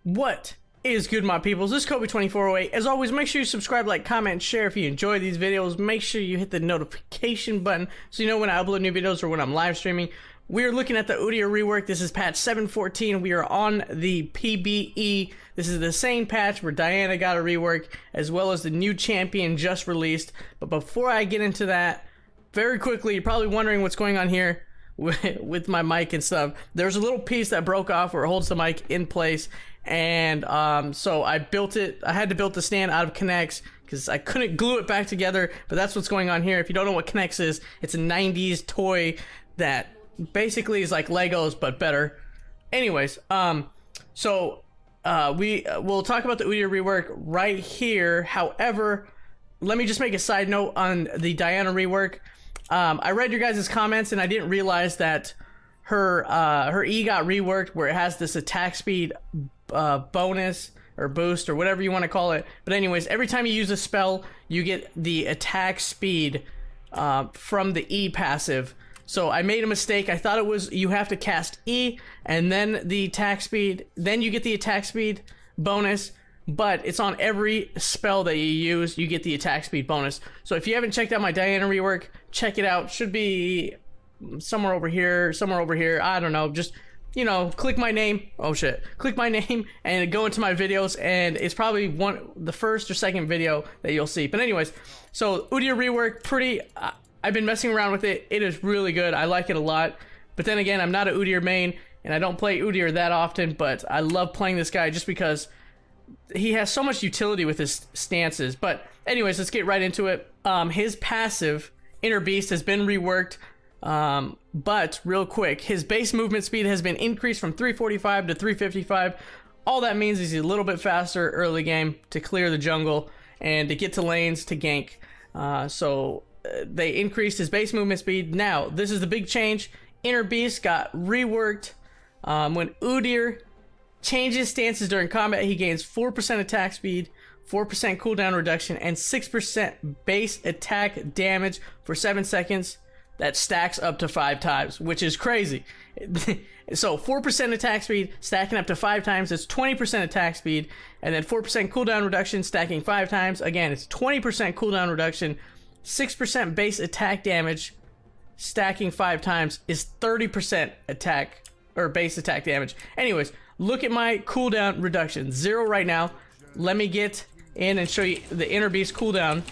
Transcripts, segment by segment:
What is good, my peoples? This is Kobe2408. As always, make sure you subscribe, like, comment, and share if you enjoy these videos. Make sure you hit the notification button so you know when I upload new videos or when I'm live streaming. We're looking at the UDYR rework. This is patch 7.14. We are on the PBE. This is the same patch where Diana got a rework, as well as the new champion just released. But before I get into that, very quickly, you're probably wondering what's going on here with my mic and stuff. There's a little piece that broke off where it holds the mic in place, and so I built it. I had to build the stand out of Connects because I couldn't glue it back together, but that's what's going on here. If you don't know what Connects is, it's a 90s toy that basically is like Legos but better. Anyways, so we'll talk about the UDYR rework right here. However, let me just make a side note on the Diana rework. I read your guys' comments and I didn't realize that her E got reworked where it has this attack speed bonus or boost or whatever you want to call it. But anyways, every time you use a spell, you get the attack speed from the E passive. So I made a mistake. I thought it was you have to cast E and then the attack speed, then you get the attack speed bonus. But it's on every spell that you use, you get the attack speed bonus. So if you haven't checked out my Diana rework, check it out. Should be somewhere over here, I don't know. Just, you know, click my name. Oh shit. Click my name and go into my videos, and it's probably the first or second video that you'll see. But anyways, so UDYR rework, I've been messing around with it. It is really good. I like it a lot. But then again, I'm not a UDYR main, and I don't play UDYR that often, but I love playing this guy just because he has so much utility with his stances. But anyways, let's get right into it. His passive, Inner Beast, has been reworked. But real quick, his base movement speed has been increased from 345 to 355. All that means is he's a little bit faster early game to clear the jungle and to get to lanes to gank. They increased his base movement speed. Now, this is the big change. Inner Beast got reworked. When UDYR changes stances during combat, he gains 4% attack speed, 4% cooldown reduction, and 6% base attack damage for 7 seconds. That stacks up to 5 times, which is crazy. So 4% attack speed stacking up to 5 times, it's 20% attack speed, and then 4% cooldown reduction stacking 5 times. Again, it's 20% cooldown reduction, 6% base attack damage stacking 5 times is 30% attack or base attack damage. Anyways, look at my cooldown reduction. 0 right now. Let me get in and show you the Inner Beast cooldown.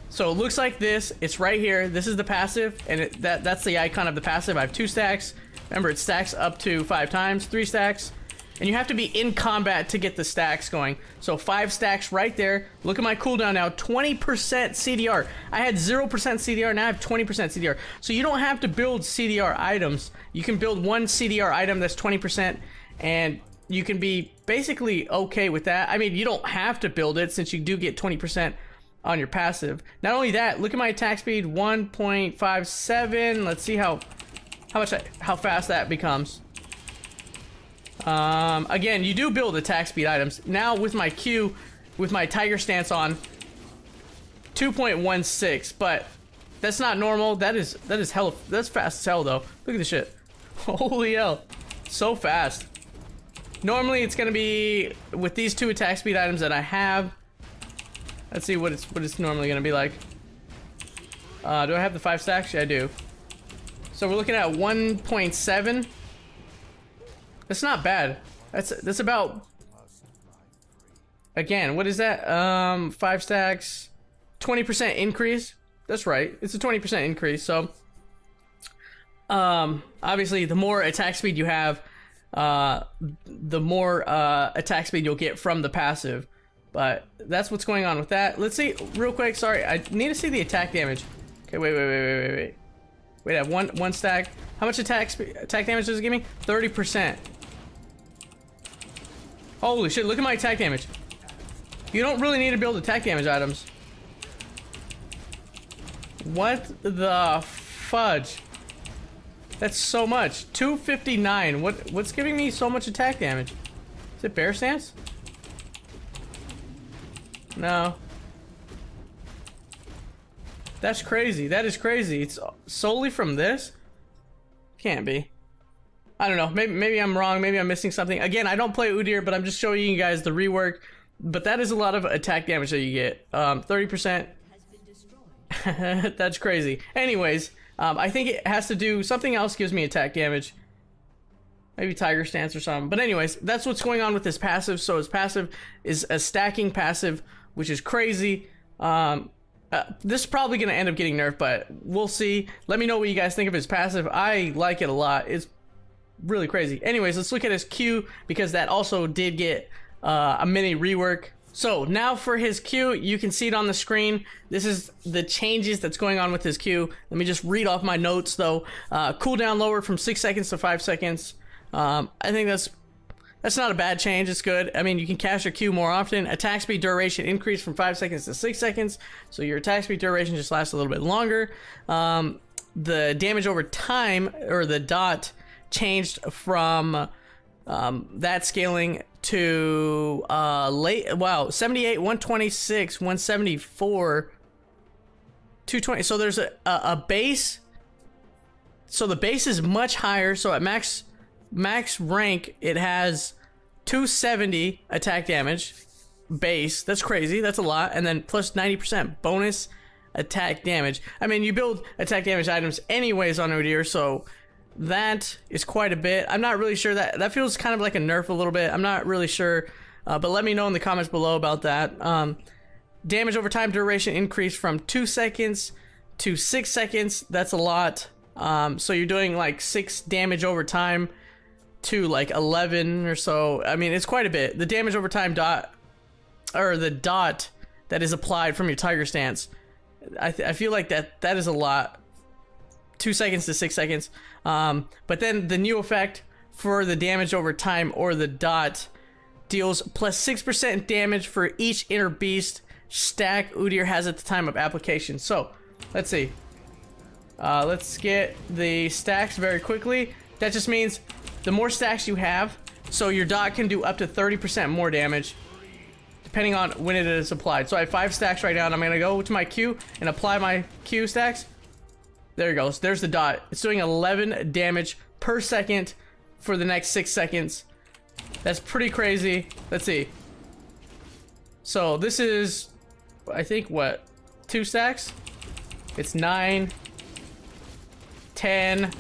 So it looks like this. It's right here. This is the passive, and that's the icon of the passive. I have 2 stacks. Remember, it stacks up to 5 times, 3 stacks. And you have to be in combat to get the stacks going. So 5 stacks right there. Look at my cooldown now. 20% CDR. I had 0% CDR. Now I have 20% CDR. So you don't have to build CDR items. You can build one CDR item that's 20%, and you can be basically okay with that. I mean, you don't have to build it since you do get 20% on your passive. Not only that, look at my attack speed, 1.57. Let's see how fast that becomes. Again, you do build attack speed items. Now with my Q, with my Tiger Stance on, 2.16, but that's not normal. That is hell. That's fast as hell though. Look at this shit. Holy hell, so fast. Normally it's gonna be with these 2 attack speed items that I have. Let's see what it's normally gonna be like. Do I have the 5 stacks? Yeah, I do. So we're looking at 1.7. That's not bad. That's about, again, what is that? 5 stacks, 20% increase. That's right. It's a 20% increase. So obviously the more attack speed you have, the more attack speed you'll get from the passive. But that's what's going on with that. Let's see real quick. Sorry, I need to see the attack damage. Okay, wait. I have one stack. How much attack damage does it give me? 30%. Holy shit, look at my attack damage. You don't really need to build attack damage items. What the fudge? That's so much. 259. What's giving me so much attack damage? Is it Bear Stance? No. That's crazy. That is crazy. It's solely from this? Can't be. I don't know. Maybe I'm wrong. Maybe I'm missing something. Again, I don't play UDYR, but I'm just showing you guys the rework. But that is a lot of attack damage that you get. 30%. That's crazy. Anyways, I think it has to do something else gives me attack damage. Maybe Tiger Stance or something. But anyways, that's what's going on with his passive. So his passive is a stacking passive, which is crazy. This is probably going to end up getting nerfed, but we'll see. Let me know what you guys think of his passive. I like it a lot. It's really crazy. Anyways, let's look at his Q, because that also did get a mini rework. So now for his Q, you can see it on the screen. This is the changes that's going on with his Q. Let me just read off my notes though. Cooldown lowered from 6 seconds to 5 seconds. I think that's not a bad change. It's good. I mean, you can cast your Q more often. Attack speed duration increased from 5 seconds to 6 seconds. So your attack speed duration just lasts a little bit longer. The damage over time, or the dot, changed from that scaling to 78, 126, 174, 220. So there's a base. So the base is much higher. So at max rank, it has 270 attack damage base. That's crazy. That's a lot. And then plus 90% bonus attack damage. I mean, you build attack damage items anyways on UDYR, so that is quite a bit. I'm not really sure. That feels kind of like a nerf a little bit. I'm not really sure, but let me know in the comments below about that. Damage over time duration increased from 2 seconds to 6 seconds. That's a lot. So you're doing like 6 damage over time to like 11 or so. I mean, it's quite a bit. The damage over time dot, or the dot that is applied from your Tiger Stance, I feel like that is a lot. 2 seconds to 6 seconds. But then the new effect for the damage over time, or the dot, deals plus 6% damage for each inner beast stack UDYR has at the time of application. So let's see. Let's get the stacks very quickly. That just means the more stacks you have, so your dot can do up to 30% more damage depending on when it is applied. So I have 5 stacks right now, and I'm gonna go to my Q and apply my Q stacks. There it goes. There's the dot. It's doing 11 damage per second for the next 6 seconds. That's pretty crazy. Let's see. So this is, I think, what, 2 stacks? It's 9, 10,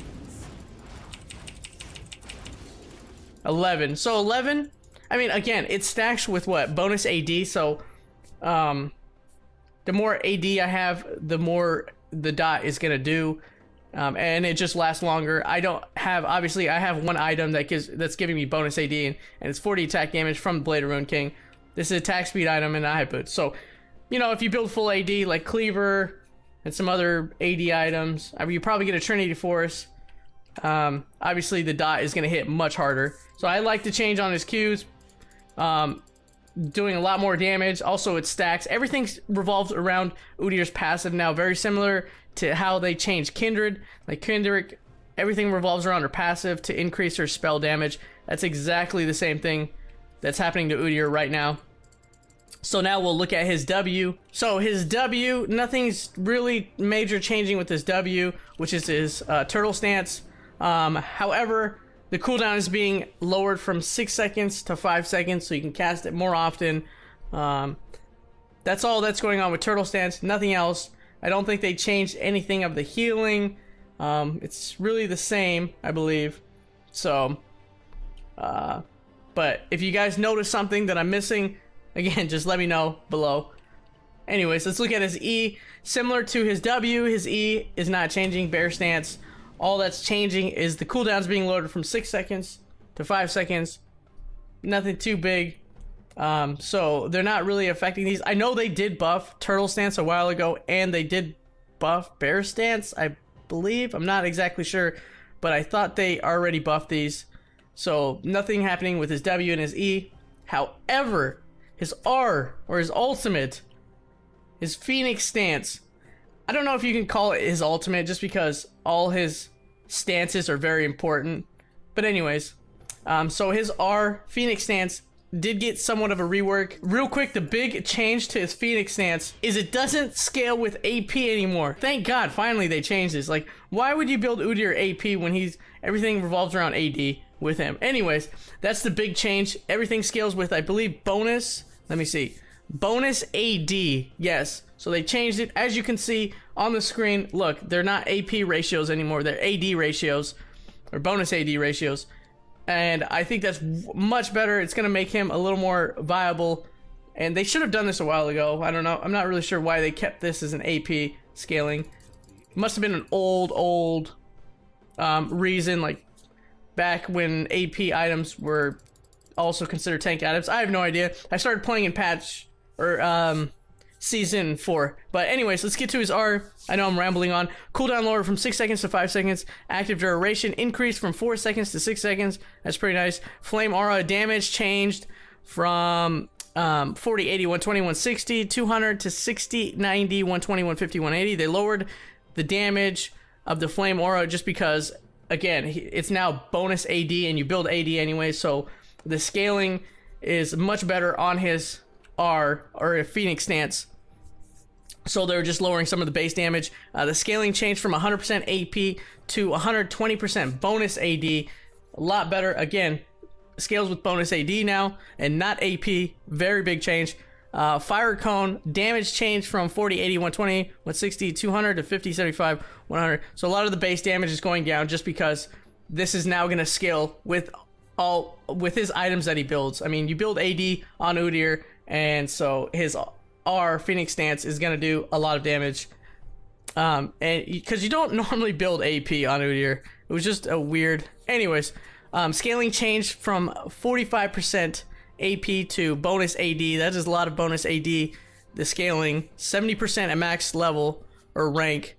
11. So 11, I mean, again, it stacks with what? Bonus AD. So the more AD I have, the more the dot is gonna do, and it just lasts longer. I don't have, obviously I have one item that's giving me bonus AD, and it's 40 attack damage from Blade of Ruin King. This is attack speed item and a high boot. So, you know, if you build full AD like Cleaver and some other AD items, I mean, you probably get a Trinity Force. Obviously the dot is gonna hit much harder. So I like to change on his Qs. Doing a lot more damage. Also, it stacks. Everything revolves around UDYR's passive now, very similar to how they changed Kindred. Like Kindred, everything revolves around her passive to increase her spell damage. That's exactly the same thing that's happening to UDYR right now. So now we'll look at his W. So his W, nothing's really major changing with his W, which is his turtle stance. However, the cooldown is being lowered from 6 seconds to 5 seconds, so you can cast it more often. That's all that's going on with Turtle Stance, nothing else. I don't think they changed anything of the healing. It's really the same, I believe. So, but if you guys notice something that I'm missing, again, just let me know below. Anyways, let's look at his E. Similar to his W, his E is not changing, Bear Stance. All that's changing is the cooldowns being lowered from 6 seconds to 5 seconds. Nothing too big. So they're not really affecting these. I know they did buff Turtle Stance a while ago, and they did buff Bear Stance, I believe. I'm not exactly sure, but I thought they already buffed these. So nothing happening with his W and his E. However, his R, or his ultimate, his Phoenix Stance, I don't know if you can call it his ultimate, just because all his stances are very important. But anyways, so his R, Phoenix Stance, did get somewhat of a rework. Real quick, the big change to his Phoenix stance is it doesn't scale with AP anymore. Thank God, finally they changed this. Like, why would you build UDYR AP when everything revolves around AD with him? Anyways, that's the big change. Everything scales with, I believe, bonus. Let me see. Bonus AD, yes. So they changed it. As you can see on the screen, look, they're not AP ratios anymore. They're AD ratios, or bonus AD ratios. And I think that's much better. It's going to make him a little more viable. And they should have done this a while ago. I don't know. I'm not really sure why they kept this as an AP scaling. It must have been an old reason, like back when AP items were also considered tank items. I have no idea. I started playing in patch or season 4. But anyways, let's get to his R. I know I'm rambling on. Cooldown lower from 6 seconds to 5 seconds. Active duration increased from 4 seconds to 6 seconds. That's pretty nice. Flame aura damage changed from 40, 80, 120, 160, 200 to 60, 90, 120, 150, 180. They lowered the damage of the flame aura just because, again, it's now bonus AD and you build AD anyway, so the scaling is much better on his R, or a Phoenix stance. So they're just lowering some of the base damage. The scaling changed from 100% AP to 120% bonus AD. A lot better. Again, scales with bonus AD now and not AP. Very big change. Fire cone damage changed from 40, 80, 120, 160, 200 to 50, 75, 100. So a lot of the base damage is going down just because this is now going to scale with his items that he builds. I mean, you build AD on UDYR, and so his R Phoenix stance is going to do a lot of damage. And because you don't normally build AP on UDYR, it was just a weird. Anyways, scaling changed from 45% AP to bonus AD. That is a lot of bonus AD. The scaling 70% at max level or rank.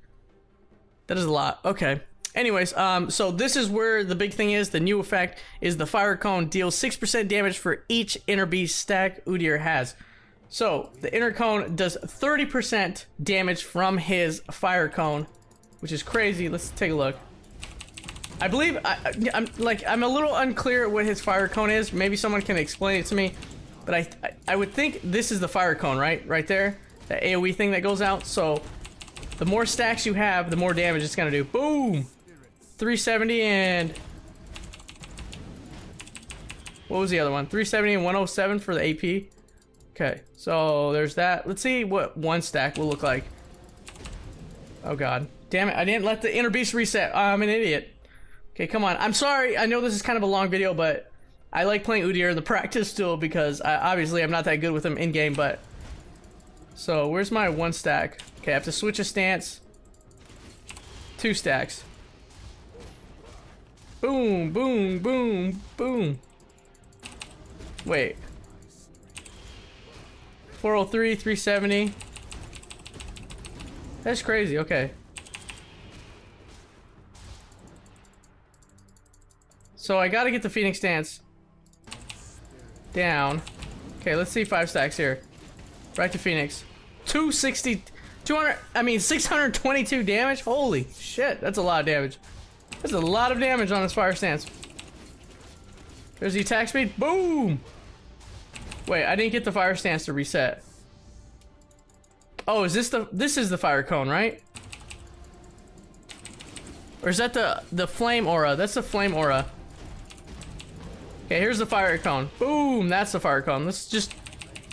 That is a lot. Okay. Anyways, so this is where the big thing is. The new effect is the fire cone deals 6% damage for each inner beast stack UDYR has. So the inner cone does 30% damage from his fire cone, which is crazy. Let's take a look. I believe I'm a little unclear what his fire cone is. Maybe someone can explain it to me. But I would think this is the fire cone, right? Right there, that AoE thing that goes out. So the more stacks you have, the more damage it's gonna do. Boom. 370 and what was the other one? 370 and 107 for the AP. Okay, so there's that. Let's see what one stack will look like. Oh god, damn it! I didn't let the inner beast reset. I'm an idiot. Okay, come on. I'm sorry. I know this is kind of a long video, but I like playing UDYR in the practice still because obviously I'm not that good with him in game. But so where's my one stack? Okay, I have to switch a stance. 2 stacks. Boom, boom, boom, boom. Wait. 403, 370. That's crazy, okay. So I gotta get the Phoenix stance down. Okay, let's see 5 stacks here. Back to Phoenix. 622 damage? Holy shit, that's a lot of damage. That's a lot of damage on his fire stance. There's the attack speed. Boom! Wait, I didn't get the fire stance to reset. Oh, is this is the fire cone, right? Or is that the flame aura? That's the flame aura. Okay, here's the fire cone. Boom! That's the fire cone. Let's just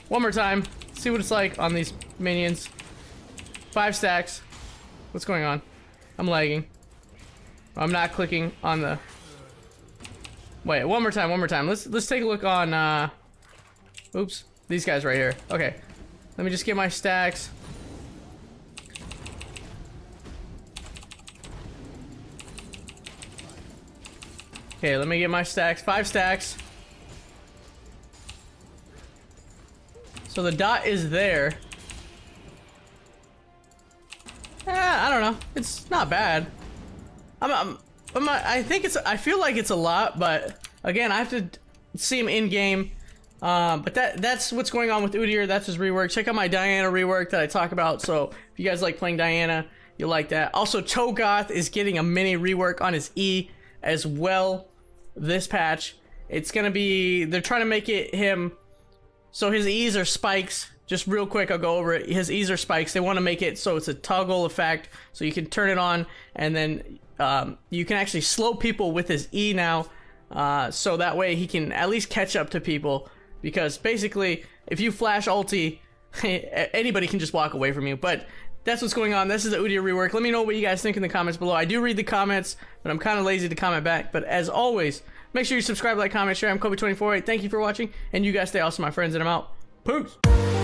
one more time. See what it's like on these minions. 5 stacks. What's going on? I'm lagging. I'm not clicking on the. Wait, one more time. Let's take a look on. Oops, these guys right here. Okay, let me just get my stacks. Okay, let me get my stacks. 5 stacks. So the dot is there. I don't know. It's not bad. I think it's. I feel like it's a lot, but again, I have to see him in game. But that's what's going on with UDYR. That's his rework. Check out my Diana rework that I talk about. So if you guys like playing Diana, you'll like that. Also, Cho'Gath is getting a mini rework on his E as well this patch. It's gonna be, they're trying to make it him, so his E's are spikes. Just real quick, I'll go over it. His E's are spikes. They want to make it so it's a toggle effect, so you can turn it on, and then you can actually slow people with his E now, so that way he can at least catch up to people, because basically, if you flash ulti, anybody can just walk away from you. But that's what's going on. This is the UDYR rework. Let me know what you guys think in the comments below. I do read the comments, but I'm kind of lazy to comment back. But as always, make sure you subscribe, like, comment, share. I'm Kobe2408. Thank you for watching, and you guys stay awesome, my friends, and I'm out. Peace!